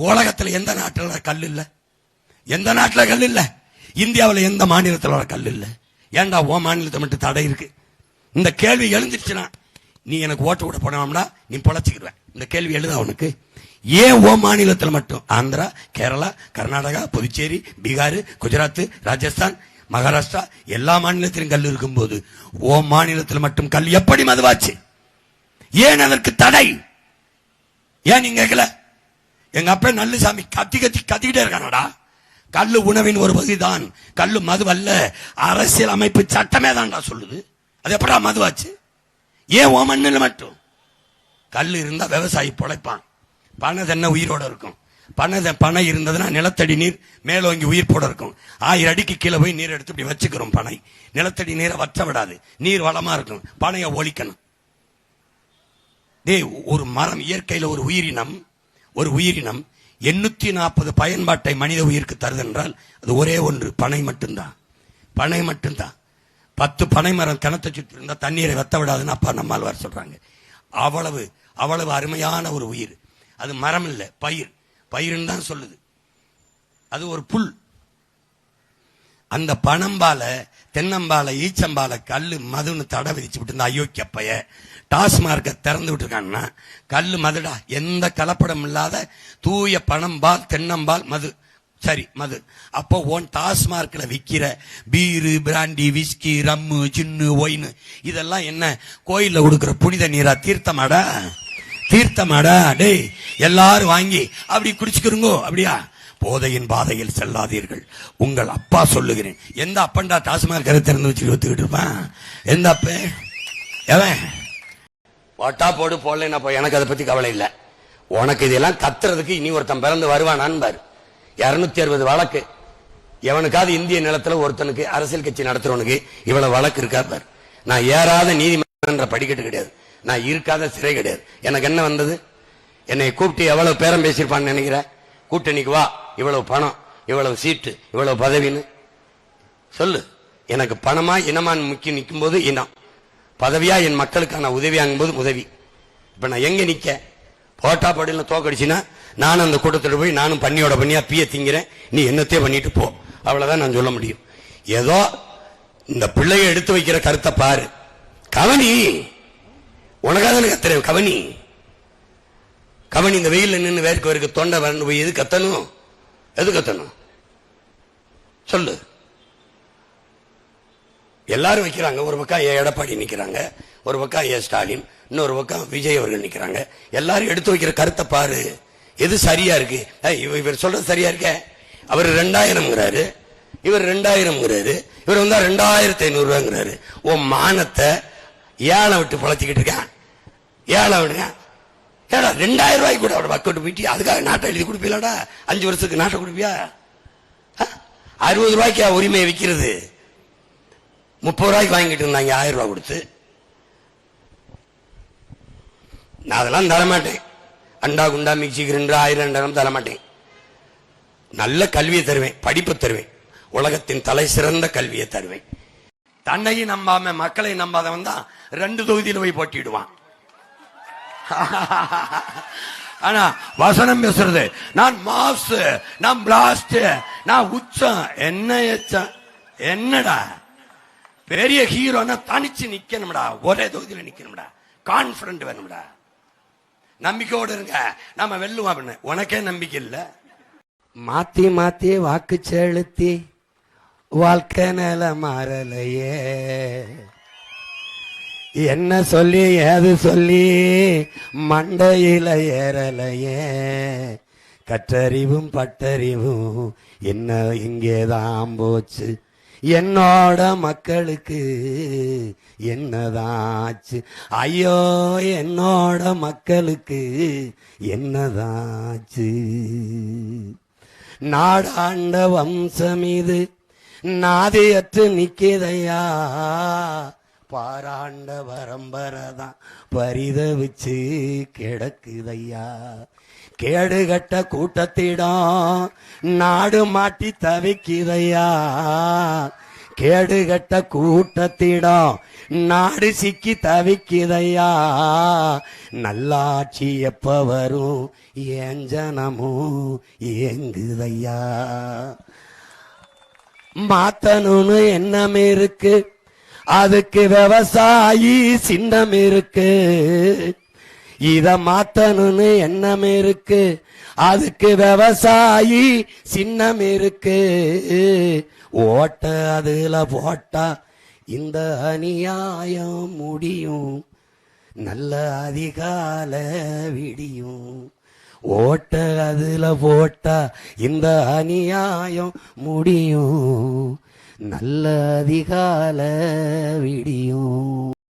உலகத்துல எந்த நாட்டில் கல் இல்ல? எந்த நாட்டில் கல் இல்ல? இந்தியாவில் எந்த மாநிலத்தில் கல் இல்ல? ஏன்டா ஓ மாநிலத்தை மட்டும் தடை இருக்கு? இந்த கேள்வி எழுந்துருச்சுன்னா நீ எனக்கு ஓட்டு கூட போனோம்னா நீ பொழைச்சிக்கிடுவேன். இந்த கேள்வி எழுத அவனுக்கு. ஏன் ஓ மாநிலத்தில் மட்டும்? ஆந்திரா, கேரளா, கர்நாடகா, புதுச்சேரி, பீகார், குஜராத், ராஜஸ்தான், மகாராஷ்டிரா எல்லா மாநிலத்திலும் கல் இருக்கும் போது ஓ மாநிலத்தில் மட்டும் கல் எப்படி மதுவாச்சு? ஏன் அதற்கு தடை? ஏன் நீங்க கேட்கல? எங்க அப்பா நல்லுசாமி கத்திக்கிட்டே இருக்கானடா. கல்லு உணவின் ஒரு பகுதிதான், கல்லு மது அல்ல, அரசியல் அமைப்பு சட்டமே தான்டா சொல்லுது. அது எப்படா மதுவாச்சு? ஏன் ஓ மண்ணில் மட்டும்? கல் இருந்தா விவசாயி பொழைப்பான். பனை தென்ன உயிரோட இருக்கும். பனை இருந்ததுன்னா நிலத்தடி நீர் மேலோங்கி உயிர் போட இருக்கும். 1000 அடிக்கு கீழே போய் நீர் எடுத்து இப்படி வச்சுக்கிறோம். பனை நிலத்தடி நீரை வற்ற விடாது, நீர் வளமா இருக்கும். பனையை ஒழிக்கணும். ஒரு மரம், இயற்கையில ஒரு உயிரினம் 840 பயன்பாட்டை மனித உயிருக்கு தருது என்றால் அது ஒரே ஒன்று, பனை மட்டும்தான். பனை மட்டும்தான். 10 பனை மரம் கிணத்தை சுற்றி இருந்தா தண்ணீரை வத்த விடாதுன்னு அப்பா நம்மால் சொல்றாங்க. அவ்வளவு அருமையான ஒரு உயிர். அது மரம் இல்ல, பயிர்ன்னு தான் சொல்லுது. அது ஒரு புல். அந்த பனம்பால, தென்னம்பால, ஈச்சம்பால கல்லு மதுன்னு தடை விதிச்சு விட்டு இந்த அயோக்கிய பைய டாஸ்மார்க்க திறந்து விட்டுருக்காங்கன்னா கல்லு மதுடா, எந்த கலப்படம் இல்லாத தூய பனம்பால், தென்னம்பால், மது. சரி, மது. அப்போ ஓன் டாஸ்மார்க்ல விக்கிற பீரு, பிராண்டி, விஸ்கி, ரம்மு, சின்னு, ஒயின் இதெல்லாம் என்ன கோயில்ல கொடுக்கிற புனித நீரா? தீர்த்தமாடா டேய், எல்லாரும் வாங்கி அப்படி குடிச்சுக்கிறோங்கோ. அப்படியா? போதையின் பாதையில் செல்லாதீர்கள், உங்கள் அப்பா சொல்லுகிறேன். எந்த அப்பன்டா டாஸ்மார்க் திறந்து வச்சுட்டு ஒத்துக்கிட்டு இருப்பான்? எந்த அப்ப? எவன் போட்டா போடு, போடல எனக்கு அதை பத்தி கவலை இல்லை. உனக்கு இதெல்லாம் கத்துறதுக்கு இனி ஒருத்தன் பிறந்து வருவானான்னு பாரு. 260 வழக்கு. எவனுக்காவது இந்திய நிலத்துல ஒருத்தனுக்கு அரசியல் கட்சி நடத்துறவனுக்கு இவ்வளவு வழக்கு இருக்கா பாரு. நான் ஏறாத நீதிமன்ற படிக்கட்டு கிடையாது, நான் இருக்காத சிறை கிடையாது. எனக்கு என்ன வந்தது? என்னை கூப்பிட்டு எவ்வளவு பேரம் பேசியிருப்பான்னு நினைக்கிற? கூட்டணிக்கு வா, இவ்வளவு பணம், இவ்வளவு சீட்டு, இவ்வளவு பதவின்னு சொல்லு. எனக்கு பணமா இனமான் முக்கியம் நிற்கும் போது இனம், பதவியா என் மக்களுக்கான உதவியாகும் போது உதவி. இப்ப நான் எங்க நிக்க? போட்டா படியில் தோக்கடிச்சுன்னா நானும் அந்த கூட்டத்தில் போய் நானும் பண்ணியோட பண்ணியா பிய திங்கிறேன், நீ என்னத்தையே பண்ணிட்டு போ, அவ்வளவுதான் நான் சொல்ல முடியும். ஏதோ இந்த பிள்ளைய எடுத்து வைக்கிற கருத்தை பாரு. கவனி, உனக்காக கத்துறேன். கவனி இந்த வெயில நின்று வேர்க்கு தொண்டை வறண்டு போய் எது கத்தணும் சொல்லு. எல்லாரும் வைக்கிறாங்க. ஒரு பக்கம் எடப்பாடி நிக்கிறாங்க, ஒரு பக்கம் ஸ்டாலின், இன்னொரு பக்கம் விஜய் அவர்கள் நிக்கிறாங்க. எல்லாரும் எடுத்து வைக்கிற கருத்தை பாரு. எது சரியா இருக்கு? இவர் சொல்றது சரியா இருக்க? அவர் 2000ங்கிறாரு, இவர் 2000ங்கிறாரு, இவர் வந்தா 2500 ரூபாங்கிறாரு. உன் மானத்தை ஏழை விட்டு பழச்சிக்கிட்டு இருக்கான். ஏழை விடுங்க. ஏடா 2000 ரூபாய்க்கு கூட அவட வக்கோட்டு போயிட்டு அதுக்காக நாட்டை எழுதி கொடுப்பீங்களாடா? 5 வருஷத்துக்கு நாட்டை கொடுப்பியா? 60 ரூபாய்க்கு உரிமையை விற்கிறது. 30 ரூபாய்க்கு வாங்கிட்டு இருந்தாங்க 1000 ரூபாய் கொடுத்து. நான் அதெல்லாம் தரமாட்டேன். அண்டா குண்டா மிக்சி கிரைண்டர் 1000 தரமாட்டேன். நல்ல கல்வியை தருவேன், படிப்பு தருவேன், உலகத்தின் தலை சிறந்த கல்வியை தருவேன். தன்னையும் நம்பாம மக்களை நம்பாதவன் தான் 2 தொகுதியில் போய் போட்டிடுவான். ஆனா வசனம் பேசுறது, நான் மாஸ், நான் பிளாஸ்ட், நான் உச்சம், என்ன எச்சம்? என்னடா பெரிய ஹீரோனா தனிச்சு நிக்கணும்டா, ஒரே தொகுதியில் நிக்கணும்டா, கான்பிடன்ட் வேணும்டா. நம்பிக்கையோடு இருங்க, நம்ம வெல்லுவோம் அப்படின்னு. உனக்கே நம்பிக்கை இல்ல. மாத்தி வாக்கு செலுத்தி வாழ்க்கை நில மாறலையே, என்ன சொல்லி ஏது சொல்லி மண்டையில ஏறலையே, கற்றறிவும் பட்டறிவும் என்ன இங்கேதான் போச்சு, என்னோட மக்களுக்கு என்னதாச்சு, ஐயோ என்னோட மக்களுக்கு என்னதாச்சு. நாடாண்ட வம்சம் இது நாதியற்று நிக்கிதையா, பாராண்ட பரம்பரைதான் பரிதவிச்சு கிடக்குதையா. கேடுகட்ட கூட்டத்திடம் நாடு மாட்டி தவிக்குதையா, கேடுகட்ட கூட்டத்திடம் நாடு சிக்கி தவிக்குதையா, நல்லாட்சி எப்ப வரும், ஏன் ஜனமும் ஏங்குதையா. மாத்தணும்னு எண்ணம் இருக்கு, அதுக்கு விவசாயி சின்னம் இருக்கு. இத மாத்தணும்னு எண்ணம் இருக்கு, அதுக்கு விவசாயி சின்னம் இருக்கு. ஓட்ட அதுல போட்டா இந்த அநியாயம் முடியும், நல்ல அதிகால விடியும். ஓட்ட அதுல போட்டா இந்த அநியாயம் முடியும், நல்ல அதிகால விடியும்.